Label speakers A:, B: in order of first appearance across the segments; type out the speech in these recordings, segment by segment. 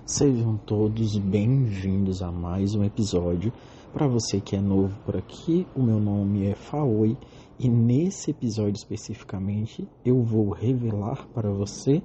A: Sejam todos bem-vindos a mais um episódio. Para você que é novo por aqui, o meu nome é Faoi e nesse episódio especificamente eu vou revelar para você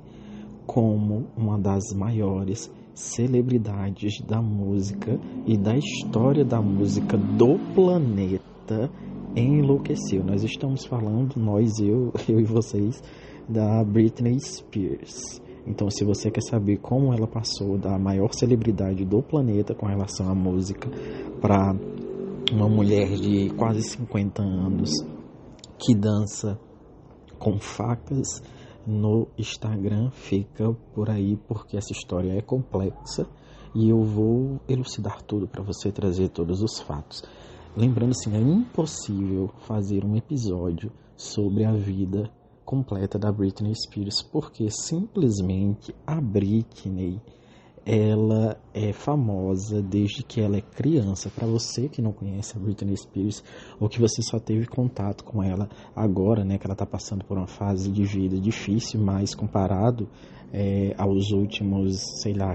A: como uma das maiores celebridades da música e da história da música do planeta enlouqueceu. Nós estamos falando, eu e vocês, da Britney Spears. Então, se você quer saber como ela passou da maior celebridade do planeta com relação à música para uma mulher de quase 50 anos que dança com facas no Instagram, fica por aí porque essa história é complexa e eu vou elucidar tudo para você, trazer todos os fatos. Lembrando assim, é impossível fazer um episódio sobre a vida completa da Britney Spears, porque simplesmente a Britney, ela é famosa desde que ela é criança. Para você que não conhece a Britney Spears, ou que você só teve contato com ela agora, né, que ela está passando por uma fase de vida difícil, mas comparado aos últimos,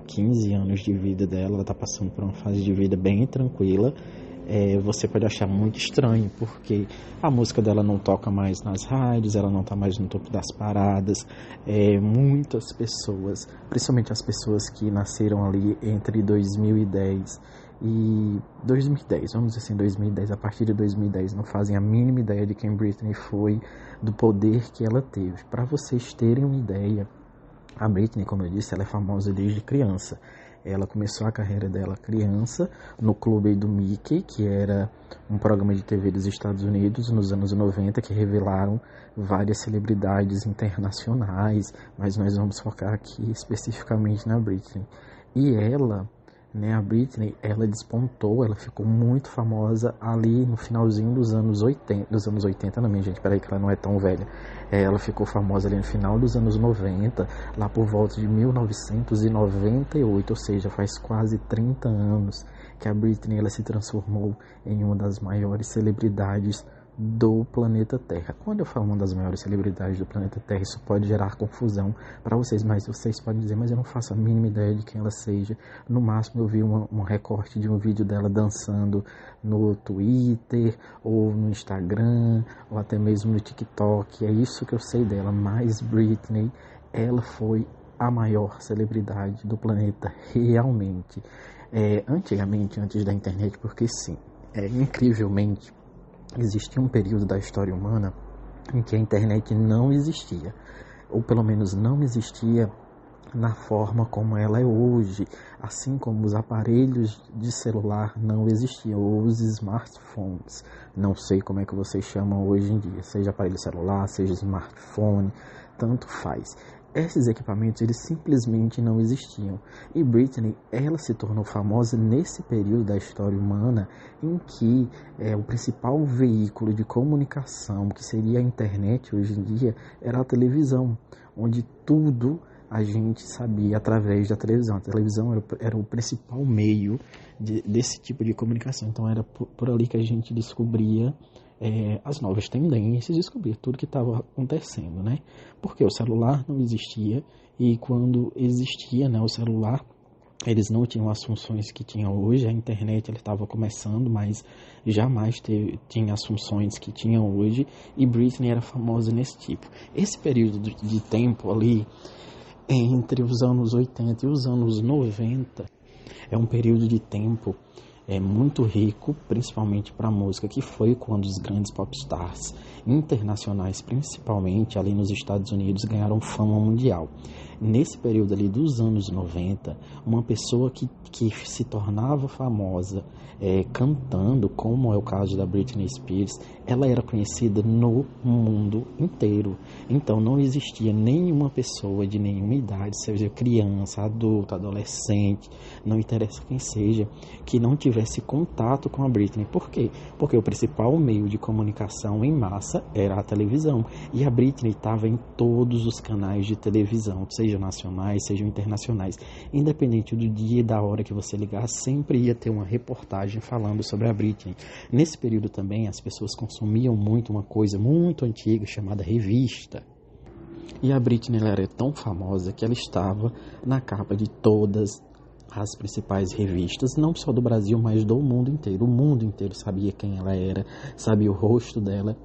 A: 15 anos de vida dela, ela está passando por uma fase de vida bem tranquila. Você pode achar muito estranho, porque a música dela não toca mais nas rádios, ela não está mais no topo das paradas. Muitas pessoas, principalmente as pessoas que nasceram ali entre 2010 e 2010, vamos dizer assim, 2010, a partir de 2010, não fazem a mínima ideia de quem Britney foi, do poder que ela teve. Para vocês terem uma ideia, a Britney, como eu disse, ela é famosa desde criança. Ela começou a carreira dela criança no Clube do Mickey, que era um programa de TV dos Estados Unidos nos anos 90, que revelaram várias celebridades internacionais, mas nós vamos focar aqui especificamente na Britney. E ela, a Britney, ela despontou, ela ficou muito famosa ali no finalzinho dos anos 80, não, minha gente, peraí que ela não é tão velha. Ela ficou famosa ali no final dos anos 90, lá por volta de 1998, ou seja, faz quase 30 anos que a Britney ela se transformou em uma das maiores celebridades do planeta Terra. Quando eu falo uma das maiores celebridades do planeta Terra, isso pode gerar confusão para vocês, mas vocês podem dizer, mas eu não faço a mínima ideia de quem ela seja. No máximo eu vi um recorte de um vídeo dela dançando no Twitter, ou no Instagram, ou até mesmo no TikTok. É isso que eu sei dela, mas Britney, ela foi a maior celebridade do planeta realmente. Antigamente, antes da internet, porque sim, incrivelmente, existia um período da história humana em que a internet não existia, ou pelo menos não existia na forma como ela é hoje, assim como os aparelhos de celular não existiam, ou os smartphones, não sei como é que vocês chamam hoje em dia, seja aparelho celular, seja smartphone, tanto faz. Esses equipamentos, eles simplesmente não existiam. E Britney, ela se tornou famosa nesse período da história humana em que o principal veículo de comunicação, que seria a internet hoje em dia, era a televisão, onde tudo a gente sabia através da televisão. A televisão era o principal meio desse tipo de comunicação. Então era por ali que a gente descobria as novas tendências, descobrir tudo que estava acontecendo, né? Porque o celular não existia, e quando existia, o celular, eles não tinham as funções que tinha hoje. A internet estava começando, mas jamais tinha as funções que tinha hoje, e Britney era famosa nesse tipo. Esse período de tempo ali, entre os anos 80 e os anos 90, é um período de tempo muito rico, principalmente para a música, que foi quando os grandes popstars internacionais, principalmente ali nos Estados Unidos, ganharam fama mundial. Nesse período ali dos anos 90, uma pessoa que se tornava famosa cantando, como é o caso da Britney Spears, ela era conhecida no mundo inteiro. Então não existia nenhuma pessoa de nenhuma idade, seja criança, adulto, adolescente, não interessa quem seja, que não tivesse contato com a Britney. Por quê? Porque o principal meio de comunicação em massa era a televisão, e a Britney estava em todos os canais de televisão, sejam nacionais, sejam internacionais. Independente do dia e da hora que você ligar, sempre ia ter uma reportagem falando sobre a Britney. Nesse período também as pessoas consumiam muito uma coisa muito antiga chamada revista. E a Britney ela era tão famosa que ela estava na capa de todas as principais revistas, não só do Brasil, mas do mundo inteiro. O mundo inteiro sabia quem ela era, sabia o rosto dela,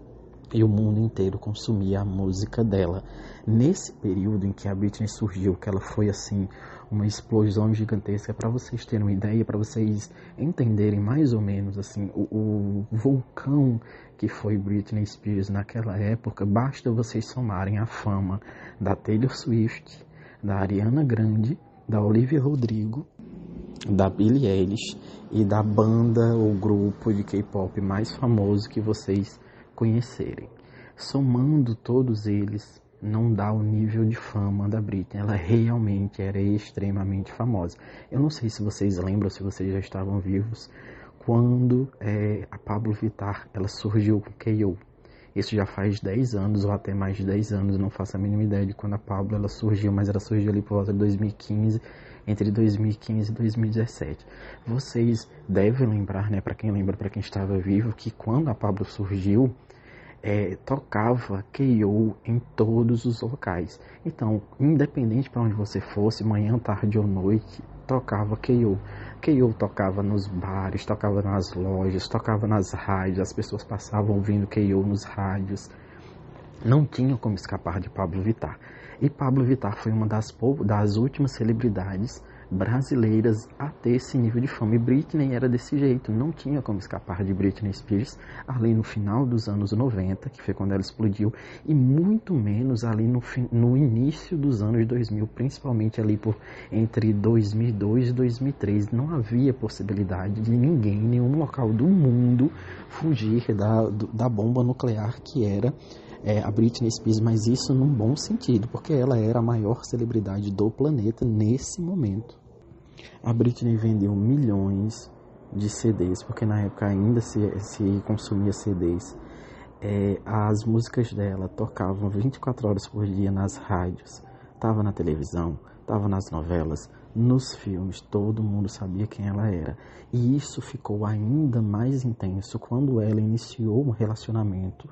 A: e o mundo inteiro consumia a música dela. Nesse período em que a Britney surgiu, que ela foi assim uma explosão gigantesca, para vocês terem uma ideia, para vocês entenderem mais ou menos assim o vulcão que foi Britney Spears naquela época, basta vocês somarem a fama da Taylor Swift, da Ariana Grande, da Olivia Rodrigo, da Billie Eilish e da banda ou grupo de K-pop mais famoso que vocês conhecerem. Somando todos eles, não dá o nível de fama da Britney. Ela realmente era extremamente famosa. Eu não sei se vocês lembram, se vocês já estavam vivos, quando a Pablo Vittar ela surgiu com K.O. Isso já faz 10 anos, ou até mais de 10 anos, não faço a mínima ideia de quando a Pablo ela surgiu, mas ela surgiu ali por volta de 2015, entre 2015 e 2017. Vocês devem lembrar, né, para quem lembra, para quem estava vivo, que quando a Pablo surgiu, tocava K.O. em todos os locais. Então, independente para onde você fosse, manhã, tarde ou noite, tocava K.O. K.O. tocava nos bares, tocava nas lojas, tocava nas rádios, as pessoas passavam ouvindo K.O. nos rádios. Não tinha como escapar de Pablo Vittar. E Pablo Vittar foi uma das últimas celebridades brasileiras a ter esse nível de fama. E Britney era desse jeito, não tinha como escapar de Britney Spears, ali no final dos anos 90, que foi quando ela explodiu, e muito menos ali no início dos anos 2000, principalmente ali entre 2002 e 2003. Não havia possibilidade de ninguém, em nenhum local do mundo, fugir da bomba nuclear que era a Britney Spears, mas isso num bom sentido, porque ela era a maior celebridade do planeta nesse momento. A Britney vendeu milhões de CDs, porque na época ainda se consumia CDs. As músicas dela tocavam 24 horas por dia nas rádios, estava na televisão, estava nas novelas, nos filmes, todo mundo sabia quem ela era. E isso ficou ainda mais intenso quando ela iniciou um relacionamento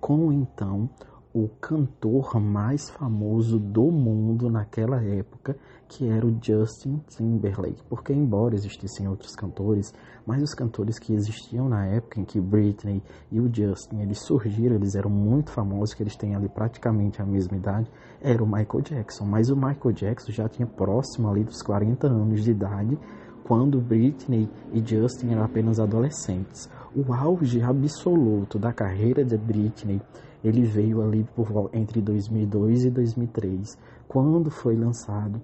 A: com, então, o cantor mais famoso do mundo naquela época, que era o Justin Timberlake. Porque, embora existissem outros cantores, mas os cantores que existiam na época em que Britney e o Justin eles surgiram, eles eram muito famosos, que eles têm ali praticamente a mesma idade, era o Michael Jackson. Mas o Michael Jackson já tinha próximo ali dos 40 anos de idade, quando Britney e Justin eram apenas adolescentes. O auge absoluto da carreira de Britney, ele veio ali entre 2002 e 2003, quando foi lançado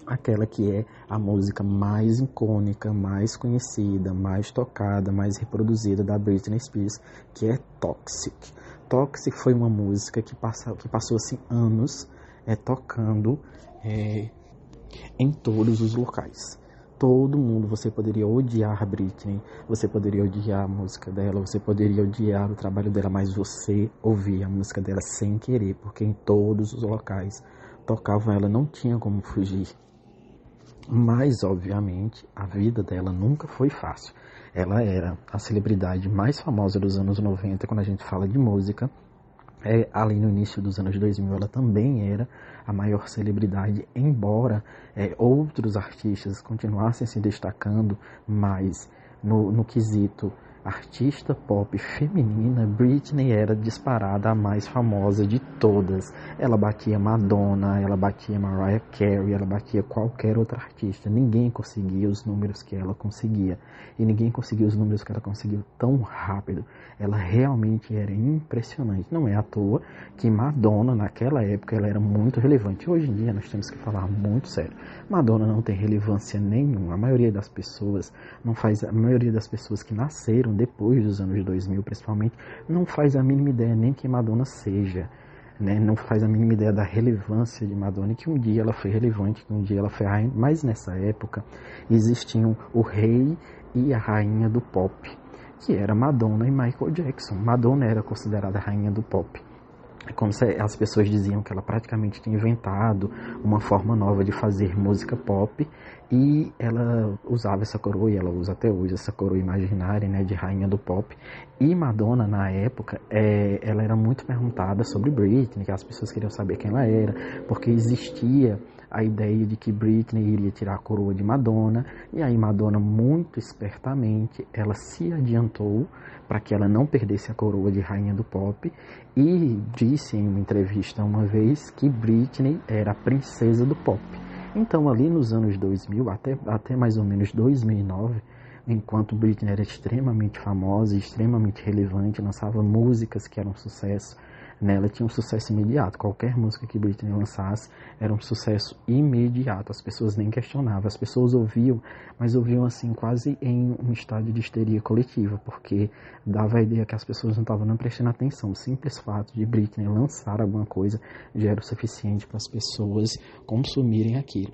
A: aquela que é a música mais icônica, mais conhecida, mais tocada, mais reproduzida da Britney Spears, que é Toxic. Toxic foi uma música que passou assim, anos tocando em todos os locais. Todo mundo, você poderia odiar a Britney, você poderia odiar a música dela, você poderia odiar o trabalho dela, mas você ouvia a música dela sem querer, porque em todos os locais tocavam ela, não tinha como fugir. Mas, obviamente, a vida dela nunca foi fácil. Ela era a celebridade mais famosa dos anos 90, quando a gente fala de música. Ali no início dos anos 2000, ela também era a maior celebridade, embora outros artistas continuassem se destacando, mas no quesito artista pop feminina, Britney era disparada a mais famosa de todas. Ela batia Madonna, ela batia Mariah Carey, ela batia qualquer outra artista. Ninguém conseguia os números que ela conseguia. E ninguém conseguia os números que ela conseguiu tão rápido. Ela realmente era impressionante. Não é à toa que Madonna, naquela época, ela era muito relevante. Hoje em dia, nós temos que falar muito sério. Madonna não tem relevância nenhuma. A maioria das pessoas que nasceram depois dos anos 2000, principalmente, não faz a mínima ideia nem quem Madonna seja. Não faz a mínima ideia da relevância de Madonna, que um dia ela foi relevante, que um dia ela foi a rainha, mas nessa época existiam o rei e a rainha do pop, que era Madonna e Michael Jackson. Madonna era considerada a rainha do pop. Como se as pessoas diziam que ela praticamente tinha inventado uma forma nova de fazer música pop, e ela usava essa coroa, e ela usa até hoje essa coroa imaginária, de rainha do pop. E Madonna, na época, ela era muito perguntada sobre Britney, que as pessoas queriam saber quem ela era, porque existia a ideia de que Britney iria tirar a coroa de Madonna, e aí Madonna, muito espertamente, ela se adiantou para que ela não perdesse a coroa de rainha do pop, e disse em uma entrevista uma vez que Britney era a princesa do pop. Então, ali nos anos 2000, até mais ou menos 2009, enquanto Britney era extremamente famosa e extremamente relevante, lançava músicas que eram sucesso, né? Ela tinha um sucesso imediato. Qualquer música que Britney lançasse era um sucesso imediato. As pessoas nem questionavam. As pessoas ouviam, mas ouviam assim quase em um estádio de histeria coletiva, porque dava a ideia que as pessoas não estavam nem prestando atenção. O simples fato de Britney lançar alguma coisa já era o suficiente para as pessoas consumirem aquilo.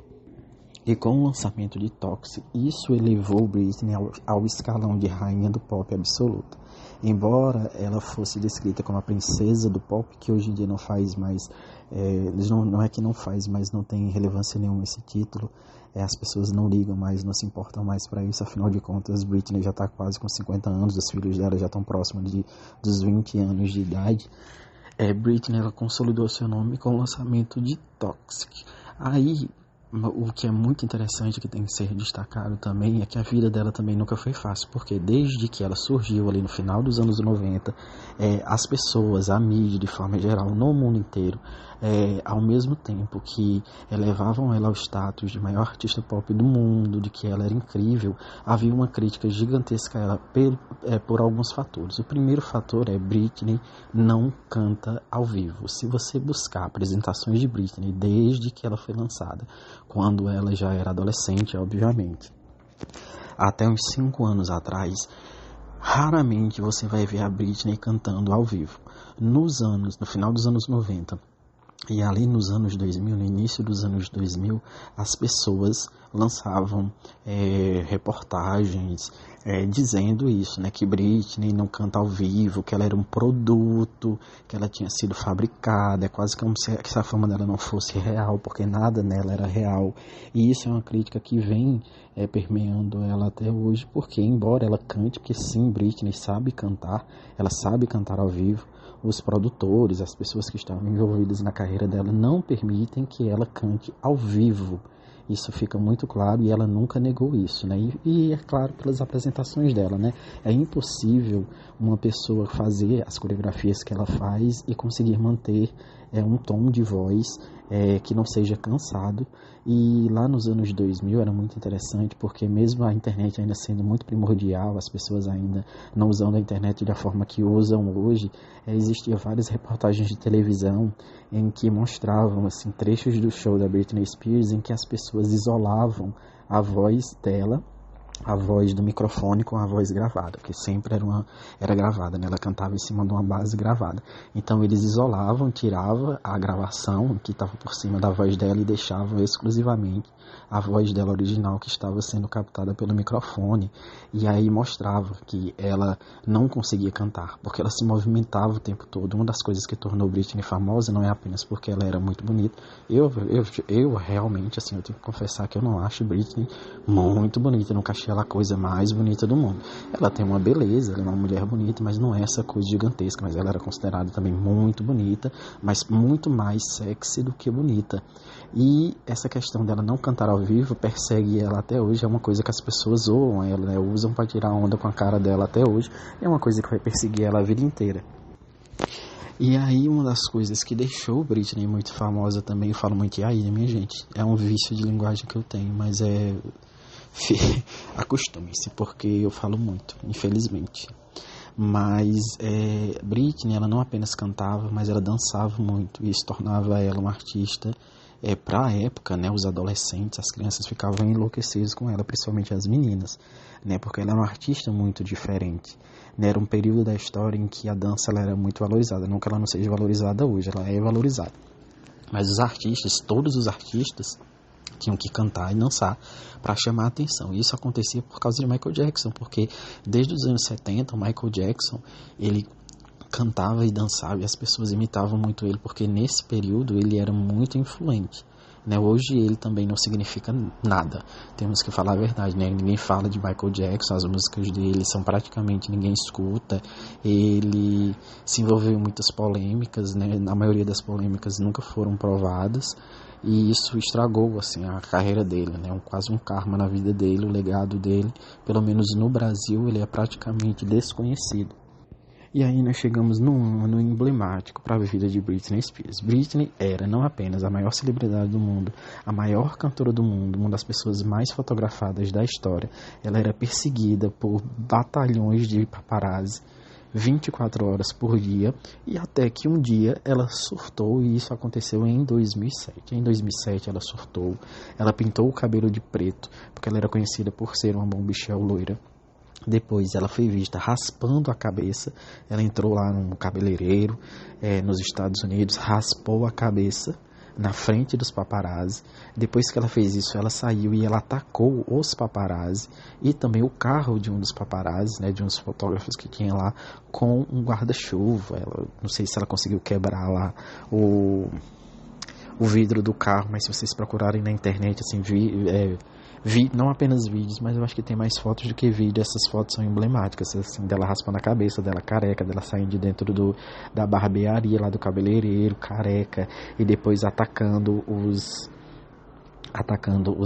A: E com o lançamento de Toxic, isso elevou Britney ao escalão de rainha do pop absoluta. Embora ela fosse descrita como a princesa do pop, que hoje em dia não faz mais, não é que não faz, mas não tem relevância nenhuma esse título, as pessoas não ligam mais, não se importam mais para isso, afinal de contas Britney já está quase com 50 anos, os filhos dela já estão próximos dos 20 anos de idade. Britney, ela consolidou seu nome com o lançamento de Toxic. Aí, o que é muito interessante, que tem que ser destacado também, é que a vida dela também nunca foi fácil, porque desde que ela surgiu ali no final dos anos 90, as pessoas, a mídia de forma geral, no mundo inteiro, ao mesmo tempo que elevavam ela ao status de maior artista pop do mundo, de que ela era incrível, havia uma crítica gigantesca a ela por alguns fatores. O primeiro fator é Britney não canta ao vivo. Se você buscar apresentações de Britney desde que ela foi lançada, quando ela já era adolescente, obviamente, até uns 5 anos atrás, raramente você vai ver a Britney cantando ao vivo. No final dos anos 90 e ali nos anos 2000, no início dos anos 2000, as pessoas lançavam reportagens dizendo isso, né, que Britney não canta ao vivo, que ela era um produto, que ela tinha sido fabricada, é quase como se a fama dela não fosse real, porque nada nela era real. E isso é uma crítica que vem permeando ela até hoje, porque embora ela cante, porque sim, Britney sabe cantar, ela sabe cantar ao vivo, os produtores, as pessoas que estavam envolvidas na carreira dela não permitem que ela cante ao vivo. Isso fica muito claro e ela nunca negou isso, né? E é claro pelas apresentações dela, né? É impossível uma pessoa fazer as coreografias que ela faz e conseguir manter um tom de voz que não seja cansado. E lá nos anos 2000 era muito interessante, porque mesmo a internet ainda sendo muito primordial, as pessoas ainda não usando a internet da forma que usam hoje, existiam várias reportagens de televisão em que mostravam assim, trechos do show da Britney Spears em que as pessoas isolavam a voz dela, a voz do microfone com a voz gravada, porque sempre era gravada, né? Ela cantava em cima de uma base gravada. Então eles isolavam, tiravam a gravação que estava por cima da voz dela e deixavam exclusivamente a voz dela original que estava sendo captada pelo microfone. E aí mostrava que ela não conseguia cantar, porque ela se movimentava o tempo todo. Uma das coisas que tornou Britney famosa não é apenas porque ela era muito bonita. Eu realmente, assim, eu tenho que confessar que eu não acho Britney muito bonita, eu nunca achei ela a coisa mais bonita do mundo. Ela tem uma beleza, ela é uma mulher bonita, mas não é essa coisa gigantesca. Mas ela era considerada também muito bonita, mas muito mais sexy do que bonita. E essa questão dela não cantar ao vivo persegue ela até hoje, é uma coisa que as pessoas zoam ela, né? Usam para tirar onda com a cara dela até hoje, é uma coisa que vai perseguir ela a vida inteira. E aí uma das coisas que deixou Britney muito famosa também, eu falo muito aí, né, minha gente? É um vício de linguagem que eu tenho, mas acostume-se, porque eu falo muito, infelizmente. Mas Britney, ela não apenas cantava, mas ela dançava muito, e isso tornava ela uma artista. Para a época, né, os adolescentes, as crianças ficavam enlouquecidos com ela, principalmente as meninas, né, porque ela era uma artista muito diferente, né, era um período da história em que a dança ela era muito valorizada, não que ela não seja valorizada hoje, ela é valorizada, mas os artistas, todos os artistas, tinham que cantar e dançar para chamar a atenção. E isso acontecia por causa de Michael Jackson, porque desde os anos 70, o Michael Jackson, ele cantava e dançava e as pessoas imitavam muito ele, porque nesse período ele era muito influente. né? Hoje ele também não significa nada, temos que falar a verdade, né? Ninguém fala de Michael Jackson, as músicas dele são praticamente ninguém escuta, ele se envolveu em muitas polêmicas, né? A maioria das polêmicas nunca foram provadas, e isso estragou assim, a carreira dele, né? Quase um karma na vida dele, o legado dele, pelo menos no Brasil, ele é praticamente desconhecido. E aí nós chegamos num ano emblemático para a vida de Britney Spears. Britney era não apenas a maior celebridade do mundo, a maior cantora do mundo, uma das pessoas mais fotografadas da história. Ela era perseguida por batalhões de paparazzi 24 horas por dia, e até que um dia ela surtou, e isso aconteceu em 2007. Em 2007 ela surtou, ela pintou o cabelo de preto, porque ela era conhecida por ser uma bombichel loira. Depois ela foi vista raspando a cabeça, ela entrou lá num cabeleireiro nos Estados Unidos, raspou a cabeça na frente dos paparazzi. Depois que ela fez isso, ela saiu e ela atacou os paparazzi e também o carro de um dos paparazzi, né, de uns fotógrafos que tinha lá, com um guarda-chuva. Não sei se ela conseguiu quebrar lá o vidro do carro, mas se vocês procurarem na internet, assim, não apenas vídeos, mas eu acho que tem mais fotos do que vídeo. Essas fotos são emblemáticas, assim, dela raspando a cabeça, dela careca, dela saindo de dentro da barbearia lá do cabeleireiro, careca, e depois atacando os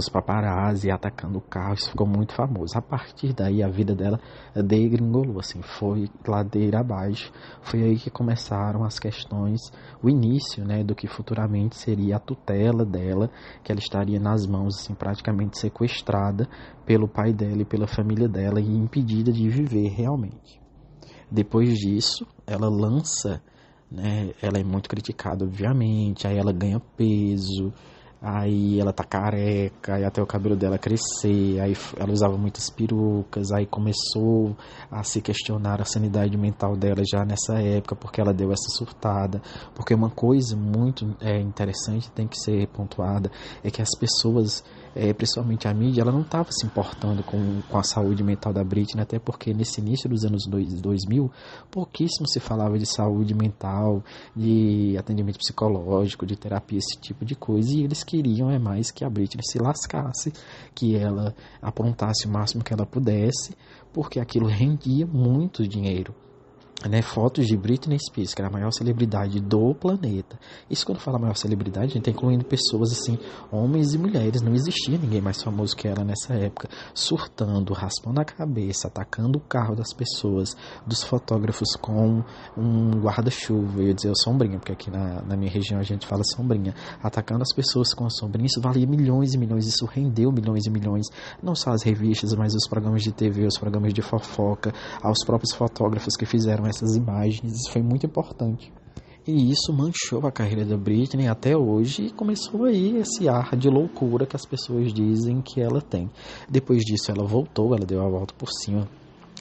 A: paparazzi, atacando o carro. Isso ficou muito famoso. A partir daí a vida dela degringolou, assim, foi ladeira abaixo. Foi aí que começaram as questões, o início, né, do que futuramente seria a tutela dela, que ela estaria nas mãos, assim, praticamente sequestrada pelo pai dela e pela família dela, e impedida de viver realmente. Depois disso, ela lança, né, ela é muito criticada, obviamente, aí ela ganha peso, aí ela tá careca, aí até o cabelo dela crescer, aí ela usava muitas perucas, aí começou a se questionar a sanidade mental dela já nessa época, porque ela deu essa surtada. Porque uma coisa muito interessante, tem que ser pontuada, é que as pessoas, principalmente a mídia, ela não estava se importando com a saúde mental da Britney, até porque nesse início dos anos 2000, pouquíssimo se falava de saúde mental, de atendimento psicológico, de terapia, esse tipo de coisa, e eles queriam mais que a Britney se lascasse, que ela aprontasse o máximo que ela pudesse, porque aquilo rendia muito dinheiro. Né, fotos de Britney Spears, que era a maior celebridade do planeta. Isso, quando fala maior celebridade, a gente está incluindo pessoas assim, homens e mulheres. Não existia ninguém mais famoso que ela nessa época, surtando, raspando a cabeça, atacando o carro das pessoas, dos fotógrafos com um guarda-chuva. Eu ia dizer sombrinha, porque aqui na minha região a gente fala sombrinha, atacando as pessoas com a sombrinha. Isso valia milhões e milhões, isso rendeu milhões e milhões, não só as revistas, mas os programas de TV, os programas de fofoca, aos próprios fotógrafos que fizeram essas imagens. Isso foi muito importante. E isso manchou a carreira da Britney até hoje, e começou aí esse ar de loucura que as pessoas dizem que ela tem. Depois disso ela voltou, ela deu a volta por cima.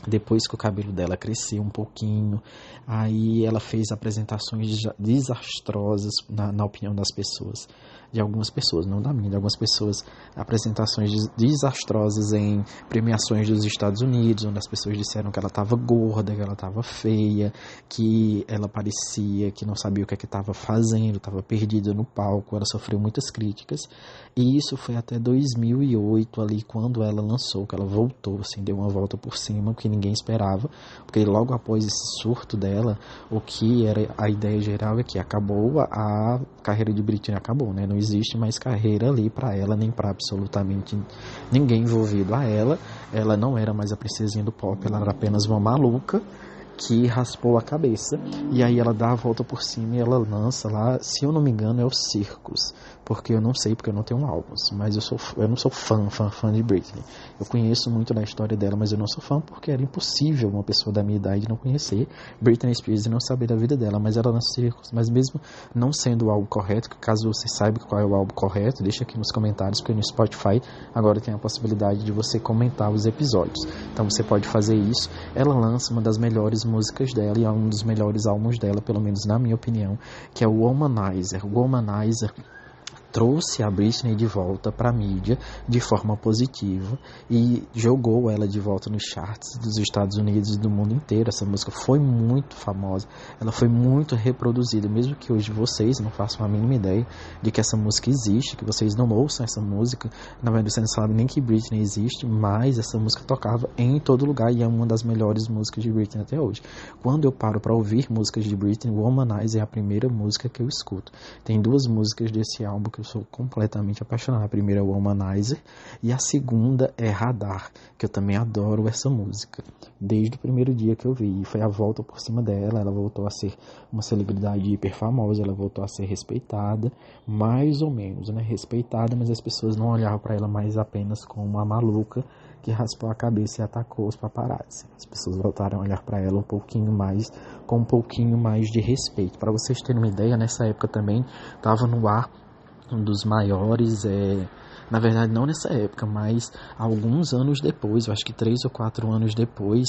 A: Depois que o cabelo dela cresceu um pouquinho, aí ela fez apresentações desastrosas, na opinião das pessoas, de algumas pessoas, não da minha, de algumas pessoas, apresentações desastrosas em premiações dos Estados Unidos, onde as pessoas disseram que ela estava gorda, que ela estava feia, que ela parecia que não sabia o que estava fazendo, estava perdida no palco. Ela sofreu muitas críticas, e isso foi até 2008, ali, quando ela lançou, que ela voltou, assim, deu uma volta por cima, que ninguém esperava, porque logo após esse surto dela, o que era a ideia geral é que acabou, a carreira de Britney acabou, né? Não existe mais carreira ali para ela, nem para absolutamente ninguém envolvido a ela. Ela não era mais a princesinha do pop, ela era apenas uma maluca que raspou a cabeça, e aí ela dá a volta por cima e ela lança lá, se eu não me engano, é o Circus, porque eu não sei, porque eu não tenho álbuns, mas eu não sou fã de Britney. Eu conheço muito da história dela, mas eu não sou fã, porque era impossível uma pessoa da minha idade não conhecer Britney Spears e não saber da vida dela. Mas ela lança Circus, mas mesmo não sendo o álbum correto, que caso você saiba qual é o álbum correto, deixa aqui nos comentários, porque no Spotify agora tem a possibilidade de você comentar os episódios, então você pode fazer isso. Ela lança uma das melhores músicas dela, e é um dos melhores álbuns dela, pelo menos na minha opinião, que é o Womanizer. O Womanizer trouxe a Britney de volta para a mídia de forma positiva e jogou ela de volta nos charts dos Estados Unidos e do mundo inteiro. Essa música foi muito famosa, ela foi muito reproduzida, mesmo que hoje vocês não façam a mínima ideia de que essa música existe, que vocês não ouçam essa música, na verdade vocês não sabem nem que Britney existe, mas essa música tocava em todo lugar e é uma das melhores músicas de Britney até hoje. Quando eu paro para ouvir músicas de Britney, Womanizer é a primeira música que eu escuto. Tem duas músicas desse álbum que eu sou completamente apaixonado. A primeira é Womanizer e a segunda é Radar, que eu também adoro essa música. Desde o primeiro dia que eu vi, foi a volta por cima dela, ela voltou a ser uma celebridade hiper famosa, ela voltou a ser respeitada, mais ou menos, né? Respeitada, mas as pessoas não olhavam para ela mais apenas como uma maluca que raspou a cabeça e atacou os paparazzi. As pessoas voltaram a olhar para ela com um pouquinho mais de respeito. Para vocês terem uma ideia, nessa época também estava no ar um dos maiores, na verdade não nessa época, mas alguns anos depois, eu acho que 3 ou 4 anos depois,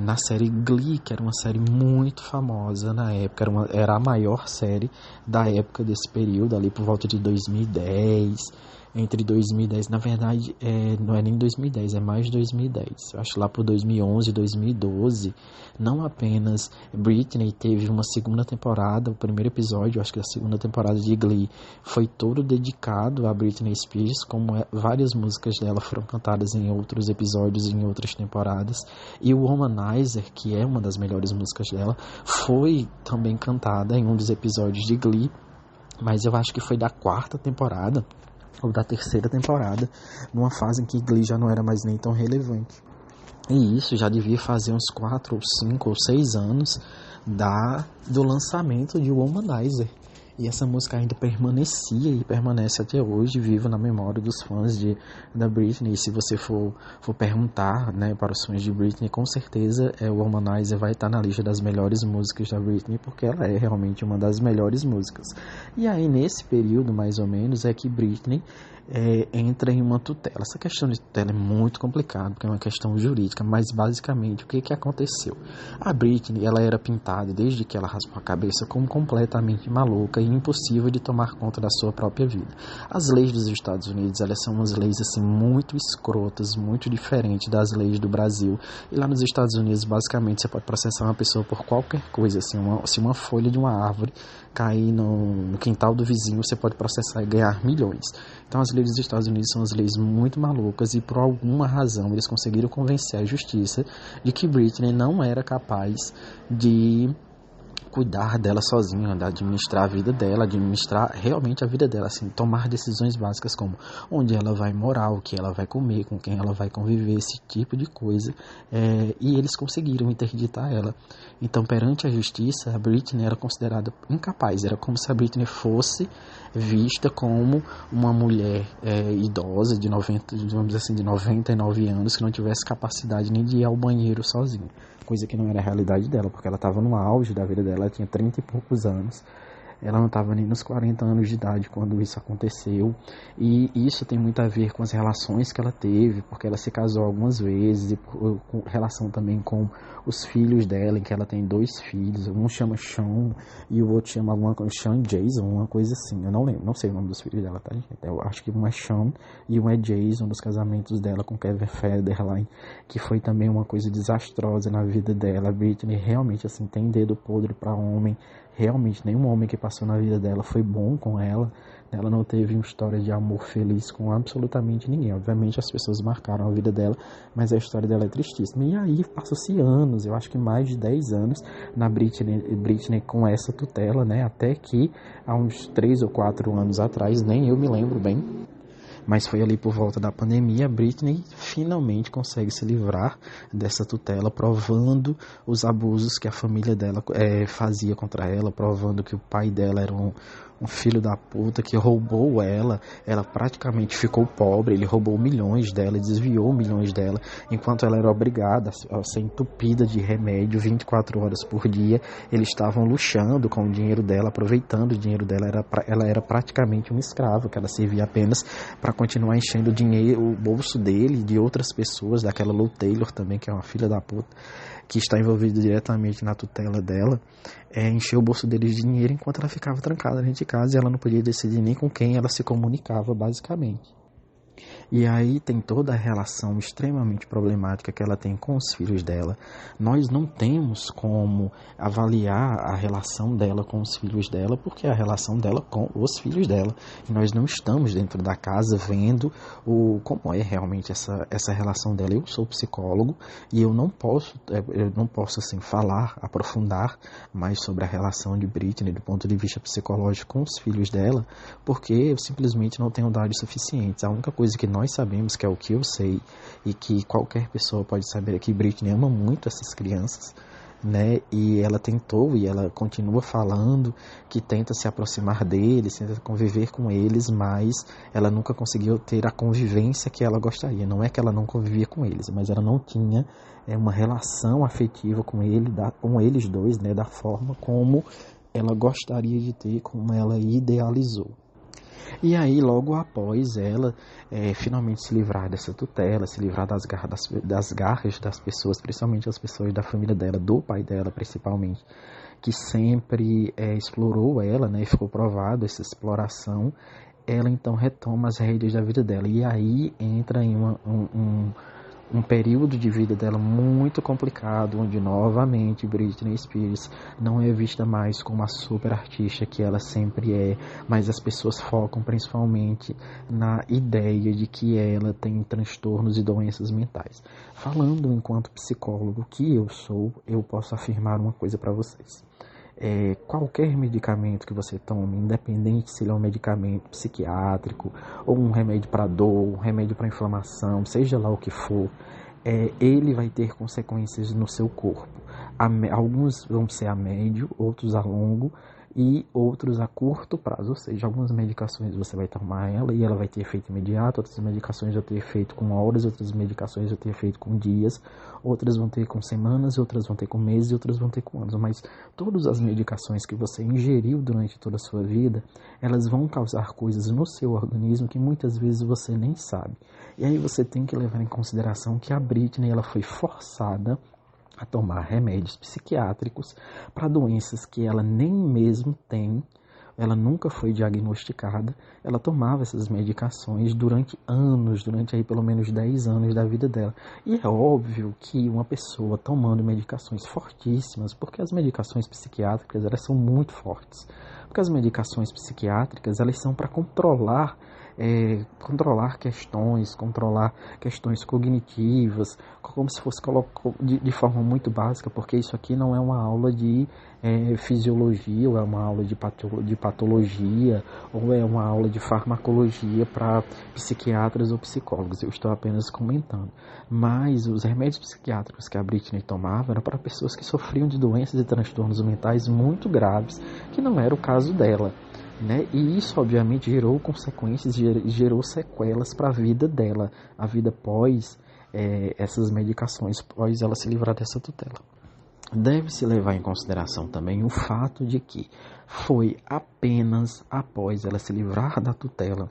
A: na série Glee, que era uma série muito famosa na época, era a maior série da época desse período, ali por volta de 2010, entre 2010, na verdade, não é nem 2010, é mais 2010. Eu acho lá por 2011, 2012, não apenas Britney teve uma segunda temporada, o primeiro episódio, eu acho que a segunda temporada de Glee foi todo dedicado a Britney Spears, como várias músicas dela foram cantadas em outros episódios, em outras temporadas, e o Womanizer, que é uma das melhores músicas dela, foi também cantada em um dos episódios de Glee, mas eu acho que foi da 4ª temporada, ou da 3ª temporada, numa fase em que Glee já não era mais nem tão relevante. E isso já devia fazer uns 4 ou 5 ou 6 anos do lançamento de Womanizer. E essa música ainda permanecia e permanece até hoje viva na memória dos fãs da Britney. E se você for perguntar, né, para os fãs de Britney, com certeza o Womanizer vai estar na lista das melhores músicas da Britney, porque ela é realmente uma das melhores músicas. E aí, nesse período, mais ou menos, é que Britney entra em uma tutela. Essa questão de tutela é muito complicada, porque é uma questão jurídica, mas basicamente o que aconteceu? A Britney, ela era pintada, desde que ela raspou a cabeça, como completamente maluca e impossível de tomar conta da sua própria vida. As leis dos Estados Unidos, elas são umas leis assim muito escrotas, muito diferentes das leis do Brasil. E lá nos Estados Unidos, basicamente, você pode processar uma pessoa por qualquer coisa. Assim, se uma folha de uma árvore cair no quintal do vizinho, você pode processar e ganhar milhões. Então as leis dos Estados Unidos são as leis muito malucas e por alguma razão eles conseguiram convencer a justiça de que Britney não era capaz de cuidar dela sozinha, de administrar a vida dela, administrar realmente a vida dela, assim, tomar decisões básicas como onde ela vai morar, o que ela vai comer, com quem ela vai conviver, esse tipo de coisa, e eles conseguiram interditar ela. Então, perante a justiça, a Britney era considerada incapaz, era como se a Britney fosse vista como uma mulher idosa de 99 anos, que não tivesse capacidade nem de ir ao banheiro sozinha. Coisa que não era a realidade dela, porque ela estava no auge da vida dela, ela tinha 30 e poucos anos, ela não estava nem nos 40 anos de idade quando isso aconteceu, e isso tem muito a ver com as relações que ela teve, porque ela se casou algumas vezes, e com relação também com os filhos dela, em que ela tem 2 filhos, um chama Sean e o outro chama alguma coisa, Sean Jason, uma coisa assim, eu não lembro, não sei o nome dos filhos dela, tá, gente? Eu acho que um é Sean e um é Jason, dos casamentos dela com Kevin Federline, que foi também uma coisa desastrosa na vida dela. A Britney realmente, assim, tem dedo podre para homem, realmente nenhum homem que passou na vida dela foi bom com ela. Ela não teve uma história de amor feliz com absolutamente ninguém. Obviamente as pessoas marcaram a vida dela, mas a história dela é tristíssima. E aí passou-se anos, eu acho que mais de 10 anos na Britney com essa tutela, né? Até que há uns 3 ou 4 anos atrás, nem eu me lembro bem, mas foi ali por volta da pandemia, a Britney finalmente consegue se livrar dessa tutela, provando os abusos que a família dela fazia contra ela, provando que o pai dela era um filho da puta que roubou ela praticamente ficou pobre, ele roubou milhões dela, desviou milhões dela, enquanto ela era obrigada a ser entupida de remédio 24 horas por dia. Eles estavam luxando com o dinheiro dela, aproveitando o dinheiro dela, ela era praticamente uma escrava, que ela servia apenas para continuar enchendo o bolso dele e de outras pessoas, daquela Lou Taylor também, que é uma filha da puta, que está envolvida diretamente na tutela dela, encheu o bolso deles de dinheiro enquanto ela ficava trancada dentro de caso ela não podia decidir nem com quem ela se comunicava, basicamente. E aí tem toda a relação extremamente problemática que ela tem com os filhos dela. Nós não temos como avaliar a relação dela com os filhos dela, porque é a relação dela com os filhos dela. E nós não estamos dentro da casa vendo como é realmente essa relação dela. Eu sou psicólogo e eu não posso assim, falar, aprofundar mais sobre a relação de Britney do ponto de vista psicológico com os filhos dela, porque eu simplesmente não tenho dados suficientes. A única coisa que nós sabemos, que é o que eu sei e que qualquer pessoa pode saber, é que Britney ama muito essas crianças, né? E ela tentou e ela continua falando que tenta se aproximar deles, tenta conviver com eles, mas ela nunca conseguiu ter a convivência que ela gostaria. Não é que ela não convivia com eles, mas ela não tinha uma relação afetiva com eles dois, né? Da forma como ela gostaria de ter, como ela idealizou. E aí, logo após ela finalmente se livrar dessa tutela, se livrar das garras das pessoas, principalmente as pessoas da família dela, do pai dela principalmente, que sempre explorou ela, né, e ficou provado essa exploração, ela então retoma as rédeas da vida dela. E aí entra em um período de vida dela muito complicado, onde novamente Britney Spears não é vista mais como a super artista que ela sempre é, mas as pessoas focam principalmente na ideia de que ela tem transtornos e doenças mentais. Falando enquanto psicólogo que eu sou, eu posso afirmar uma coisa para vocês. Qualquer medicamento que você tome, independente se ele é um medicamento psiquiátrico ou um remédio para dor, um remédio para inflamação, seja lá o que for, ele vai ter consequências no seu corpo. Alguns vão ser a médio, outros a longo e outros a curto prazo, ou seja, algumas medicações você vai tomar ela e ela vai ter efeito imediato, outras medicações vão ter efeito com horas, outras medicações vão ter efeito com dias, outras vão ter com semanas, outras vão ter com meses e outras vão ter com anos. Mas todas as medicações que você ingeriu durante toda a sua vida, elas vão causar coisas no seu organismo que muitas vezes você nem sabe. E aí você tem que levar em consideração que a Britney ela foi forçada a tomar remédios psiquiátricos para doenças que ela nem mesmo tem, ela nunca foi diagnosticada, ela tomava essas medicações durante anos, durante aí pelo menos 10 anos da vida dela. E é óbvio que uma pessoa tomando medicações fortíssimas, porque as medicações psiquiátricas elas são muito fortes, porque as medicações psiquiátricas elas são para controlar questões cognitivas, como se fosse de forma muito básica, porque isso aqui não é uma aula de fisiologia, ou é uma aula de patologia, ou é uma aula de farmacologia para psiquiatras ou psicólogos. Eu estou apenas comentando. Mas os remédios psiquiátricos que a Britney tomava eram para pessoas que sofriam de doenças e transtornos mentais muito graves, que não era o caso dela. Né? E isso obviamente gerou consequências, gerou sequelas para a vida dela, a vida pós essas medicações, pós ela se livrar dessa tutela. Deve-se levar em consideração também o fato de que foi apenas após ela se livrar da tutela,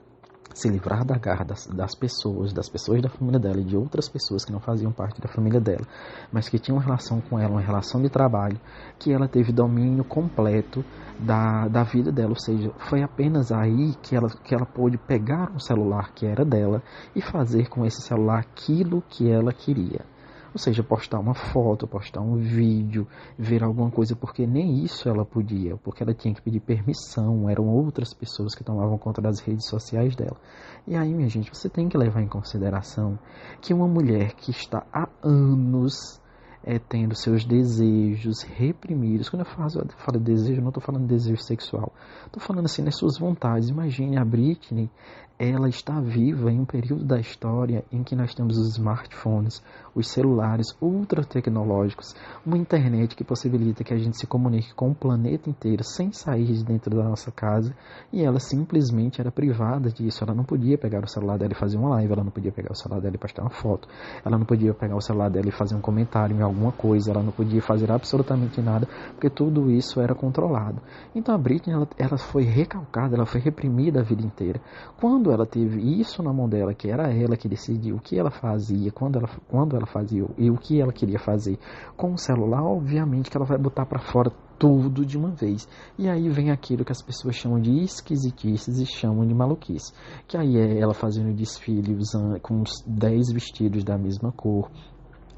A: se livrar da garra das pessoas da família dela e de outras pessoas que não faziam parte da família dela, mas que tinham relação com ela, uma relação de trabalho, que ela teve domínio completo da vida dela. Ou seja, foi apenas aí que ela pôde pegar um celular que era dela e fazer com esse celular aquilo que ela queria. Ou seja, postar uma foto, postar um vídeo, ver alguma coisa, porque nem isso ela podia, porque ela tinha que pedir permissão, eram outras pessoas que tomavam conta das redes sociais dela. E aí, minha gente, você tem que levar em consideração que uma mulher que está há anos tendo seus desejos reprimidos, quando eu falo de desejo, não estou falando de desejo sexual, estou falando assim, nas suas vontades. Imagine a Britney, ela está viva em um período da história em que nós temos os smartphones, os celulares ultra tecnológicos, uma internet que possibilita que a gente se comunique com o planeta inteiro sem sair de dentro da nossa casa, e ela simplesmente era privada disso. Ela não podia pegar o celular dela e fazer uma live, ela não podia pegar o celular dela e postar uma foto, ela não podia pegar o celular dela e fazer um comentário em alguma coisa, ela não podia fazer absolutamente nada, porque tudo isso era controlado. Então a Britney ela foi recalcada, ela foi reprimida a vida inteira. Quando quando ela teve isso na mão dela, que era ela que decidia o que ela fazia, quando ela fazia e o que ela queria fazer com o celular, obviamente que ela vai botar para fora tudo de uma vez. E aí vem aquilo que as pessoas chamam de esquisitices e chamam de maluquice. Que aí é ela fazendo desfile usando, com uns 10 vestidos da mesma cor,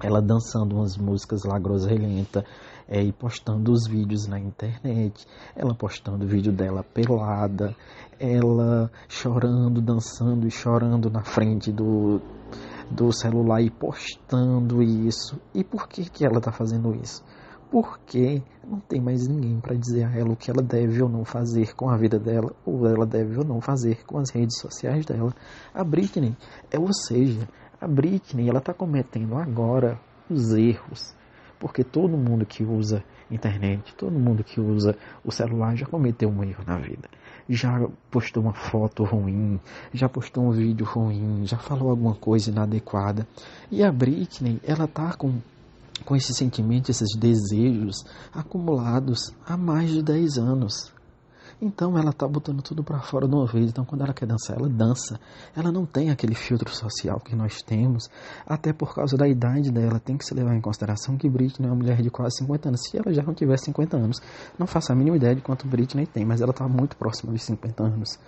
A: ela dançando umas músicas lá groselhenta, e postando os vídeos na internet, ela postando o vídeo dela pelada, ela chorando, dançando e chorando na frente do celular e postando isso. E por que ela está fazendo isso? Porque não tem mais ninguém para dizer a ela o que ela deve ou não fazer com a vida dela, ou ela deve ou não fazer com as redes sociais dela. A Britney, ou seja, a Britney, ela está cometendo agora os erros, porque todo mundo que usa internet, todo mundo que usa o celular já cometeu um erro na vida. Já postou uma foto ruim, já postou um vídeo ruim, já falou alguma coisa inadequada. E a Britney, ela tá com esses sentimentos, esses desejos acumulados há mais de 10 anos. Então ela tá botando tudo para fora de uma vez. Então quando ela quer dançar, ela dança. Ela não tem aquele filtro social que nós temos, até por causa da idade dela. Tem que se levar em consideração que Britney é uma mulher de quase 50 anos. Se ela já não tiver 50 anos, não faço a mínima ideia de quanto Britney tem, mas ela tá muito próxima dos 50 anos.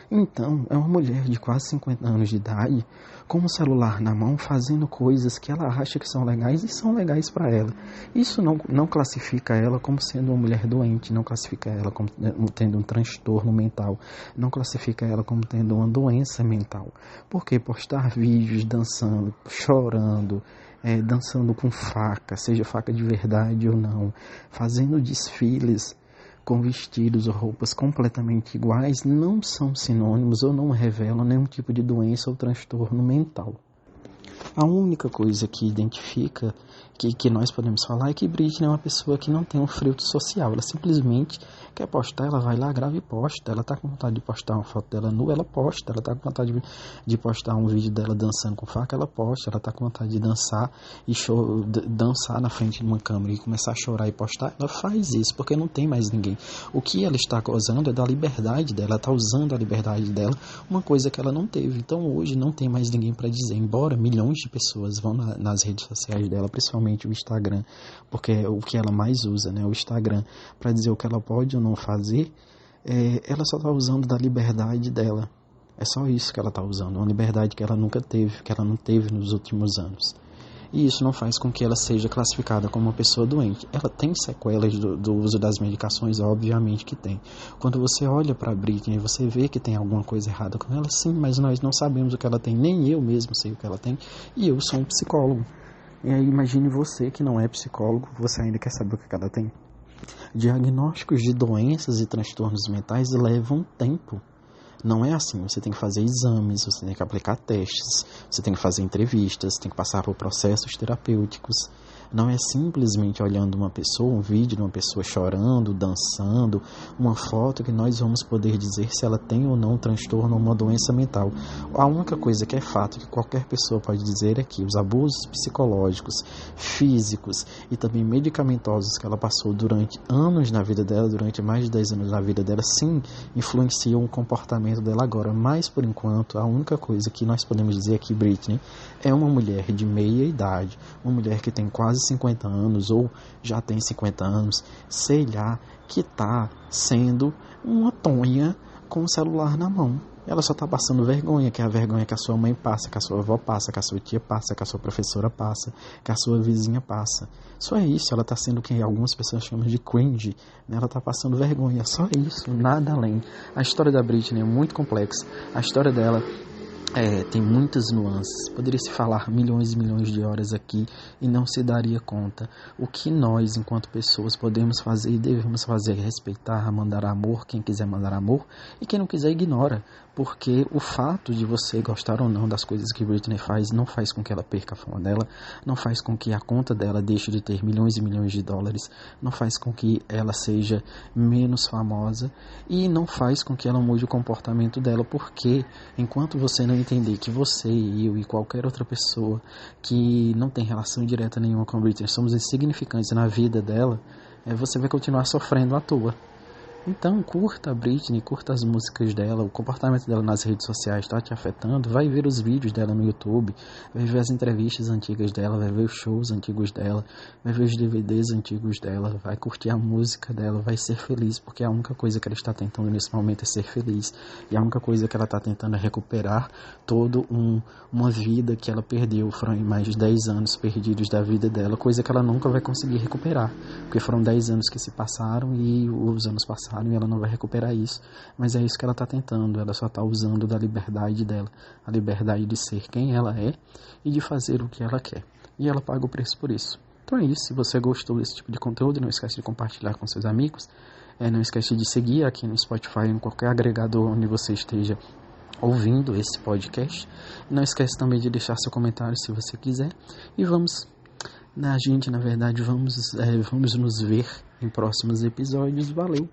A: Então, é uma mulher de quase 50 anos de idade, com um celular na mão, fazendo coisas que ela acha que são legais e são legais para ela. Isso não classifica ela como sendo uma mulher doente, não classifica ela como tendo um transtorno mental, não classifica ela como tendo uma doença mental. Porque postar vídeos dançando, chorando, dançando com faca, seja faca de verdade ou não, fazendo desfiles com vestidos ou roupas completamente iguais, não são sinônimos ou não revelam nenhum tipo de doença ou transtorno mental. A única coisa que identifica, que nós podemos falar, é que Britney é uma pessoa que não tem um filtro social. Ela simplesmente quer postar, ela vai lá, grava e posta. Ela tá com vontade de postar uma foto dela nua, ela posta. Ela tá com vontade de postar um vídeo dela dançando com faca, ela posta. Ela tá com vontade de dançar e dançar na frente de uma câmera e começar a chorar e postar. Ela faz isso, porque não tem mais ninguém. O que ela está gozando é da liberdade dela. Ela está usando a liberdade dela, uma coisa que ela não teve. Então hoje não tem mais ninguém para dizer, embora milhões de pessoas vão nas redes sociais dela, principalmente o Instagram, porque é o que ela mais usa, né, o Instagram, para dizer o que ela pode ou não fazer, ela só está usando da liberdade dela. É só isso que ela está usando, uma liberdade que ela nunca teve, que ela não teve nos últimos anos. E isso não faz com que ela seja classificada como uma pessoa doente. Ela tem sequelas do uso das medicações, obviamente que tem. Quando você olha para a Britney, você vê que tem alguma coisa errada com ela, sim, mas nós não sabemos o que ela tem, nem eu mesmo sei o que ela tem, e eu sou um psicólogo. E aí imagine você que não é psicólogo, você ainda quer saber o que ela tem. Diagnósticos de doenças e transtornos mentais levam tempo. Não é assim, você tem que fazer exames, você tem que aplicar testes, você tem que fazer entrevistas, tem que passar por processos terapêuticos. Não é simplesmente olhando uma pessoa, um vídeo de uma pessoa chorando, dançando, uma foto que nós vamos poder dizer se ela tem ou não um transtorno ou uma doença mental. A única coisa que é fato, que qualquer pessoa pode dizer, é que os abusos psicológicos, físicos e também medicamentosos que ela passou durante anos na vida dela, durante mais de 10 anos na vida dela, sim, influenciam o comportamento dela agora. Mas, por enquanto, a única coisa que nós podemos dizer é que Britney é uma mulher de meia idade, uma mulher que tem quase 50 anos ou já tem 50 anos, sei lá, que está sendo uma tonha com o celular na mão. Ela só está passando vergonha, que é a vergonha que a sua mãe passa, que a sua avó passa, que a sua tia passa, que a sua professora passa, que a sua vizinha passa. Só é isso, ela está sendo o que algumas pessoas chamam de cringe, né? Ela está passando vergonha, só isso, nada além. A história da Britney é muito complexa, a história dela tem muitas nuances, poderia se falar milhões e milhões de horas aqui e não se daria conta. O que nós, enquanto pessoas, podemos fazer e devemos fazer é respeitar, mandar amor, quem quiser mandar amor, e quem não quiser ignora, porque o fato de você gostar ou não das coisas que Britney faz não faz com que ela perca a fama dela, não faz com que a conta dela deixe de ter milhões e milhões de dólares, não faz com que ela seja menos famosa e não faz com que ela mude o comportamento dela, porque enquanto você não entender que você, eu e qualquer outra pessoa que não tem relação direta nenhuma com a Britney somos insignificantes na vida dela, você vai continuar sofrendo à toa. Então, curta a Britney, curta as músicas dela, o comportamento dela nas redes sociais está te afetando, vai ver os vídeos dela no YouTube, vai ver as entrevistas antigas dela, vai ver os shows antigos dela, vai ver os DVDs antigos dela, vai curtir a música dela, vai ser feliz, porque a única coisa que ela está tentando nesse momento é ser feliz, e a única coisa que ela está tentando é recuperar toda uma vida que ela perdeu, foram mais de 10 anos perdidos da vida dela, coisa que ela nunca vai conseguir recuperar, porque foram 10 anos que se passaram e os anos passaram e ela não vai recuperar isso, mas é isso que ela está tentando, ela só está usando da liberdade dela, a liberdade de ser quem ela é e de fazer o que ela quer, e ela paga o preço por isso. Então é isso, se você gostou desse tipo de conteúdo, não esquece de compartilhar com seus amigos, não esquece de seguir aqui no Spotify, em qualquer agregador onde você esteja ouvindo esse podcast, não esquece também de deixar seu comentário se você quiser, e vamos nos ver em próximos episódios. Valeu!